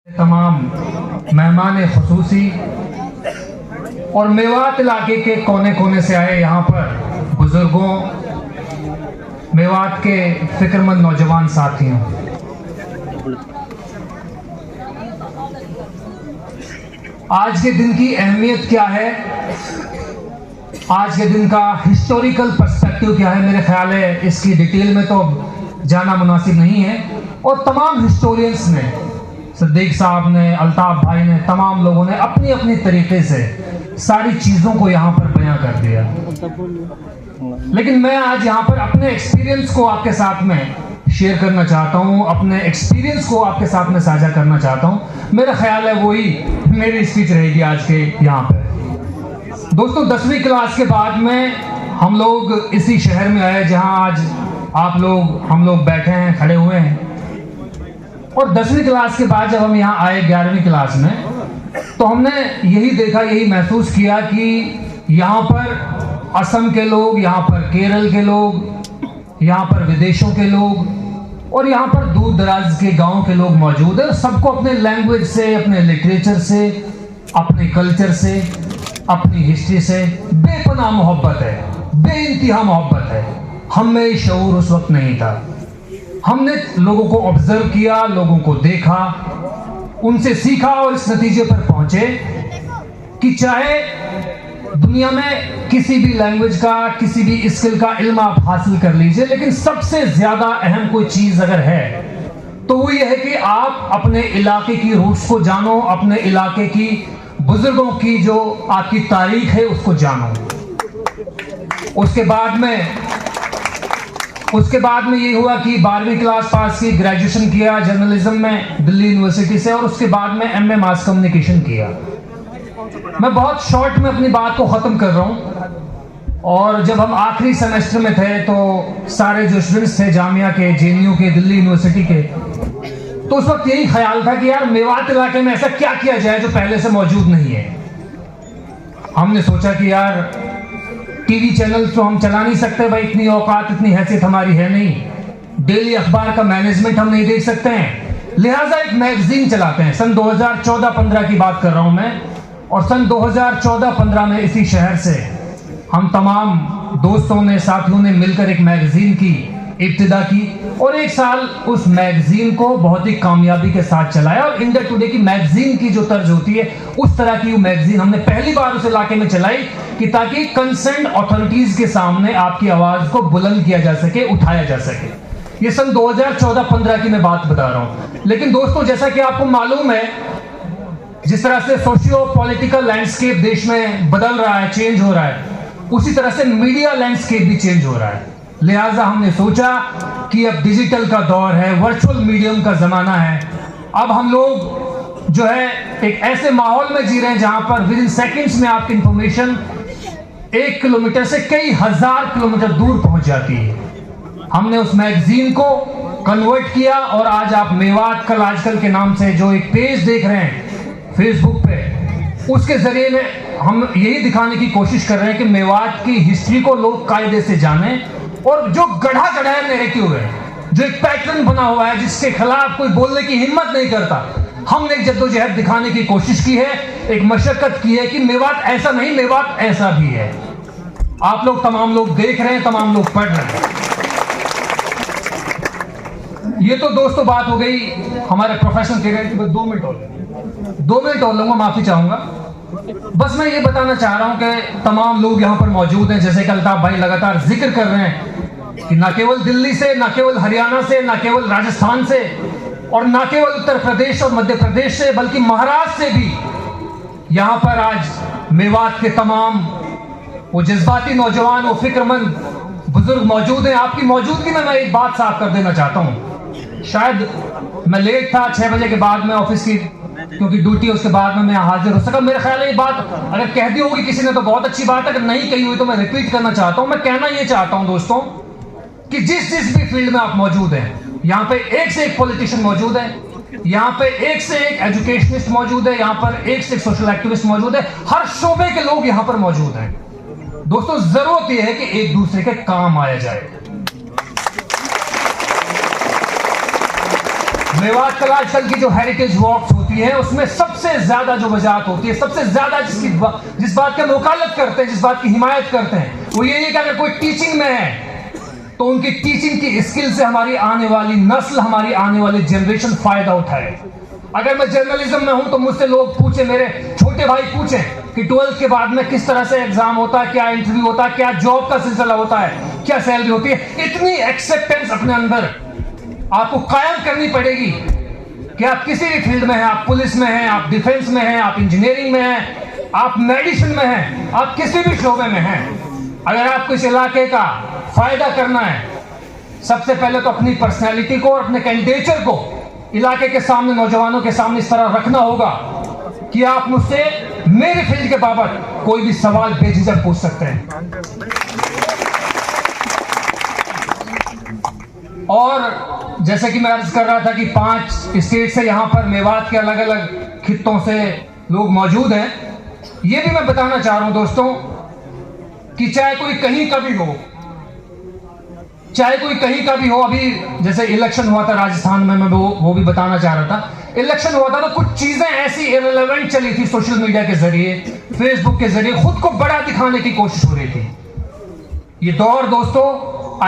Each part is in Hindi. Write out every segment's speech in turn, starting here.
तमाम मेहमान खुसूसी और मेवात इलाके के कोने कोने से आए यहाँ पर बुजुर्गों, मेवात के फिक्रमंद नौजवान साथियों, आज के दिन की अहमियत क्या है, आज के दिन का हिस्टोरिकल पर्सपेक्टिव क्या है, मेरे ख्याल है इसकी डिटेल में तो जाना मुनासिब नहीं है। और तमाम हिस्टोरियंस ने, सिद्दीक साहब ने, अल्ताफ भाई ने, तमाम लोगों ने अपनी अपनी तरीके से सारी चीज़ों को यहाँ पर बयां कर दिया। लेकिन मैं आज यहाँ पर अपने एक्सपीरियंस को आपके साथ में शेयर करना चाहता हूँ, अपने एक्सपीरियंस को आपके साथ में साझा करना चाहता हूँ। मेरा ख्याल है वही मेरी स्पीच रहेगी आज के यहाँ पर। दोस्तों, 10वीं क्लास के बाद में हम लोग इसी शहर में आए जहाँ आज हम लोग बैठे हैं, खड़े हुए हैं। और 10वीं क्लास के बाद जब हम यहाँ आए 11वीं क्लास में, तो हमने यही देखा, यही महसूस किया कि यहाँ पर असम के लोग, यहाँ पर केरल के लोग, यहाँ पर विदेशों के लोग और यहाँ पर दूर दराज के गांव के लोग मौजूद है। सबको अपने लैंग्वेज से, अपने लिटरेचर से, अपने कल्चर से, अपनी हिस्ट्री से बेपनाह मोहब्बत है, बेइंतहा मोहब्बत है। हम में ये शऊर उस वक्त नहीं था। हमने लोगों को ऑब्जर्व किया, लोगों को देखा, उनसे सीखा और इस नतीजे पर पहुंचे कि चाहे दुनिया में किसी भी लैंग्वेज का, किसी भी स्किल का इल्म आप हासिल कर लीजिए, लेकिन सबसे ज्यादा अहम कोई चीज अगर है तो वो ये है कि आप अपने इलाके की रूट्स को जानो, अपने इलाके की बुजुर्गों की जो आपकी तारीख है उसको जानो। उसके बाद में ये हुआ कि 12वीं क्लास पास की, ग्रेजुएशन किया जर्नलिज्म में दिल्ली यूनिवर्सिटी से, और उसके बाद में एमए मास कम्युनिकेशन किया। मैं बहुत शॉर्ट में अपनी बात को ख़त्म कर रहा हूँ। और जब हम आखिरी सेमेस्टर में थे तो सारे जो स्टूडेंट्स थे जामिया के, जेएनयू के, दिल्ली यूनिवर्सिटी के, तो उस वक्त यही ख्याल था कि यार मेवात इलाके में ऐसा क्या किया जाए जो पहले से मौजूद नहीं है। हमने सोचा कि यार टीवी चैनल तो हम चला नहीं सकते भाई, इतनी औकात, इतनी हैसियत हमारी है नहीं। डेली अखबार का मैनेजमेंट हम नहीं देख सकते हैं, लिहाजा एक मैगजीन चलाते हैं। सन 2014-15 की बात कर रहा हूं मैं। और सन 2014-15 में इसी शहर से हम तमाम दोस्तों ने, साथियों ने मिलकर एक मैगजीन की इब्तिदा की और एक साल उस मैगजीन को बहुत ही कामयाबी के साथ चलाया। और इंडिया टुडे की मैगजीन की जो तर्ज होती है, उस तरह की मैगजीन हमने पहली बार उस इलाके में चलाई कि ताकि कंसर्न अथॉरिटीज के सामने आपकी आवाज को बुलंद किया जा सके, उठाया जा सके। ये सन 2014-15 की मैं बात बता रहा हूं। लेकिन दोस्तों, जैसा कि आपको मालूम है, जिस तरह से सोशियो पॉलिटिकल लैंडस्केप देश में बदल रहा है, चेंज हो रहा है, उसी तरह से मीडिया लैंडस्केप भी चेंज हो रहा है। लिहाजा हमने सोचा कि अब डिजिटल का दौर है, वर्चुअल मीडियम का जमाना है। अब हम लोग जो है एक ऐसे माहौल में जी रहे हैं जहां पर विद इन सेकेंड्स में आपकी इंफॉर्मेशन 1 किलोमीटर से कई हजार किलोमीटर दूर पहुंच जाती है। हमने उस मैगजीन को कन्वर्ट किया और आज आप मेवात कल आजकल के नाम से जो एक पेज देख रहे हैं फेसबुक पे, उसके जरिए में हम यही दिखाने की कोशिश कर रहे हैं कि मेवात की हिस्ट्री को लोग कायदे से जाने। और जो गढ़ा नैरेटिव है, जो एक पैटर्न बना हुआ है जिसके खिलाफ कोई बोलने की हिम्मत नहीं करता, हमने एक जद्दोजहद दिखाने की कोशिश की है, एक मशक्कत की है कि मेवात ऐसा नहीं, मेवात ऐसा भी है। आप लोग, तमाम लोग देख रहे हैं, तमाम लोग पढ़ रहे हैं। ये तो दोस्तों बात हो गई हमारे प्रोफेशनल करियर की। 2 मिनट और लूंगा, माफी चाहूंगा। बस मैं ये बताना चाह रहा हूं कि तमाम लोग यहां पर मौजूद हैं, जैसे कि अल्ताफ भाई लगातार जिक्र कर रहे हैं कि ना केवल दिल्ली से, ना केवल हरियाणा से, ना केवल राजस्थान से, और ना केवल उत्तर प्रदेश और मध्य प्रदेश से, बल्कि महाराष्ट्र से भी यहां पर आज मेवात के तमाम वो जज्बाती नौजवान, वो फिक्रमंद बुजुर्ग मौजूद हैं। आपकी मौजूदगी में मैं एक बात साफ कर देना चाहता हूं। शायद मैं लेट था, 6 बजे के बाद में ऑफिस की क्योंकि ड्यूटी, उसके बाद में मैं हाजिर हो सका। मेरा ख्याल है ये बात अगर कह दी होगी किसी ने तो बहुत अच्छी बात है, अगर नहीं कही हुई तो मैं रिपीट करना चाहता हूं। मैं कहना ये चाहता हूं दोस्तों कि जिस भी फील्ड में आप मौजूद हैं, यहाँ पे एक से एक पॉलिटिशियन मौजूद है, यहाँ पे एक से एक एजुकेशनिस्ट मौजूद है, यहाँ पर एक से एक सोशल एक्टिविस्ट मौजूद है, हर शोबे के लोग यहाँ पर मौजूद हैं। दोस्तों, जरूरत यह है कि एक दूसरे के काम आया जाए। मेवात कला आजकल की जो हेरिटेज वॉक्स होती है उसमें सबसे ज्यादा जो वजाहत होती है, सबसे ज्यादा जिस बात का वकालत करते हैं, जिस बात की हिमायत करते हैं, वो यही है कि अगर कोई टीचिंग में है तो उनकी टीचिंग की स्किल से हमारी आने वाली नस्ल, हमारी आने वाली जनरेशन फायदा उठाए। अगर मैं जर्नलिज्म में हूं तो मुझसे लोग पूछे, मेरे छोटे भाई पूछे कि 12th के बाद में किस तरह से एग्जाम होता है, क्या इंटरव्यू होता है, क्या जॉब का सिलसिला होता है, क्या सैलरी होती है। इतनी एक्सेप्टेंस अपने अंदर आपको कायम करनी पड़ेगी कि आप किसी भी फील्ड में हैं, आप पुलिस में हैं, आप डिफेंस में हैं, आप इंजीनियरिंग में हैं, आप मेडिसिन में हैं, आप किसी भी शोबे में हैं। अगर आपको इस इलाके का फायदा करना है, सबसे पहले तो अपनी पर्सनैलिटी को और अपने कैंडिडेचर को इलाके के सामने, नौजवानों के सामने इस तरह रखना होगा कि आप मुझसे मेरे फील्ड के बाबत कोई भी सवाल बेझिझक पूछ सकते हैं। और जैसे कि मैं अर्ज कर रहा था कि 5 स्टेट से यहां पर मेवात के अलग अलग खित्तों से लोग मौजूद हैं। यह भी मैं बताना चाह रहा हूं दोस्तों कि चाहे कोई कहीं का भी हो, चाहे कोई कहीं का भी हो, अभी जैसे इलेक्शन हुआ था राजस्थान में, मैं वो भी बताना चाह रहा था। इलेक्शन हुआ था तो कुछ चीजें ऐसी इररिलेवेंट चली थी सोशल मीडिया के जरिए, फेसबुक के जरिए, खुद को बड़ा दिखाने की कोशिश हो रही थी। ये दौर दोस्तों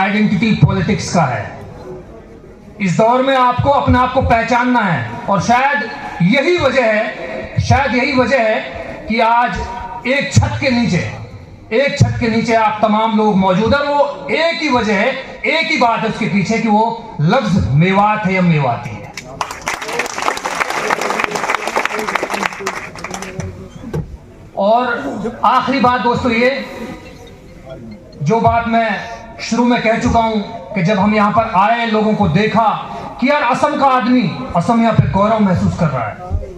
आइडेंटिटी पॉलिटिक्स का है। इस दौर में आपको अपने आप को पहचानना है, और शायद यही वजह है कि आज एक छत के नीचे आप तमाम लोग मौजूद हैं। वो एक ही वजह है, एक ही बात है उसके पीछे कि वो लफ्ज मेवात है या मेवाती है। और आखिरी बात दोस्तों, ये जो बात मैं शुरू में कह चुका हूं कि जब हम यहां पर आए, लोगों को देखा कि यार असम का आदमी असम यहां पे गौरव महसूस कर रहा है,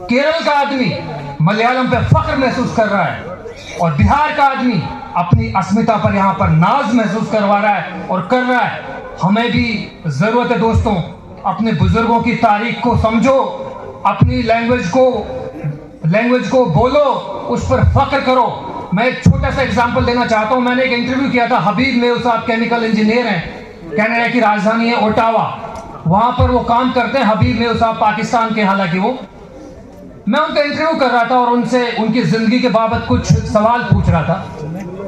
केरल का आदमी मलयालम पे फख्र महसूस कर रहा है, और बिहार का आदमी अपनी अस्मिता पर यहां पर नाज महसूस करवा रहा है और कर रहा है। हमें भी जरूरत है दोस्तों, अपने बुजुर्गों की तारीख को समझो, अपनी लैंग्वेज को बोलो, उस पर फख्र करो। मैं एक छोटा सा एग्जांपल देना चाहता हूं। मैंने एक इंटरव्यू किया था, हबीब मेव साहब केमिकल इंजीनियर हैं, कनाडा की राजधानी है ओटावा, वहां पर वो काम करते हैं। हबीब मेव साहब पाकिस्तान के, हालांकि वो, मैं उनका इंटरव्यू कर रहा था और उनसे उनकी जिंदगी के बाबत कुछ सवाल पूछ रहा था।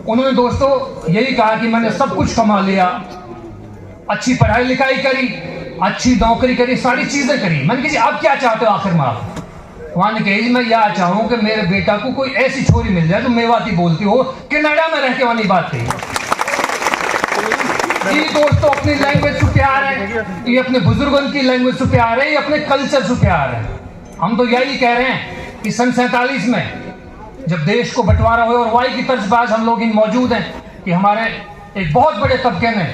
उन्होंने दोस्तों यही कहा कि मैंने सब कुछ कमा लिया, अच्छी पढ़ाई लिखाई करी, अच्छी नौकरी करी, सारी चीजें करी। मैंने कहा अब क्या चाहते हो आखिर में आप? वहां ने कही मैं यह चाहूं कि मेरे बेटा को कोई ऐसी छोरी मिल जाए जो मेवाती बोलती हो, कनाडा में रह के वाली बात कही। ये दोस्तों अपनी लैंग्वेज से प्यार है, ये अपने बुजुर्गों की लैंग्वेज से प्यार है, ये अपने कल्चर से प्यार है। हम तो यही कह रहे हैं कि सन 47 में जब देश को बंटवारा हुआ, और वाई की तर्जबाज हम लोग इन मौजूद हैं कि हमारे एक बहुत बड़े तबके ने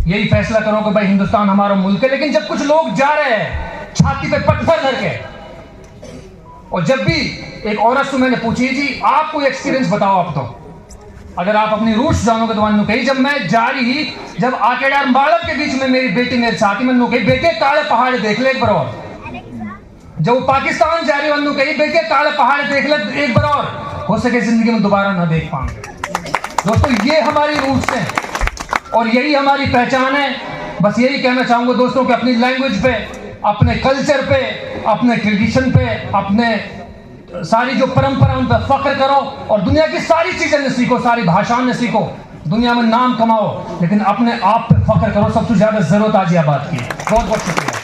यही फैसला करो कि भाई हिंदुस्तान हमारा मुल्क है। लेकिन जब कुछ लोग जा रहे हैं छाती पे पत्थर धर के, और जब भी एक औरत से मैंने पूछी जी आप कोई एक्सपीरियंस बताओ, आप तो अगर आप अपनी रूट्स जानोगे तो मैंने कही, जब मैं जा रही, जब आकेडार बालक के बीच में मेरी बेटी मेरे साथी, मैंने कही बेटे काले पहाड़ देख ले एक बार और। जब वो पाकिस्तान जा रही, मैंने कही बेटे काले पहाड़ देख ले एक बार और, हो सके जिंदगी में दोबारा ना देख पाएंगे। दोस्तों ये हमारी रूट्स हैं और यही हमारी पहचान है। बस यही कहना चाहूंगा दोस्तों कि अपनी लैंग्वेज पे, अपने कल्चर पे, अपने ट्रेडिशन पे, अपने सारी जो परंपरा उन पर फख्र करो, और दुनिया की सारी चीजें न सीखो, सारी भाषाएं न सीखो, दुनिया में नाम कमाओ, लेकिन अपने आप पे फख्र करो। सबसे ज्यादा जरूरत आज यह बात की। बहुत बहुत शुक्रिया।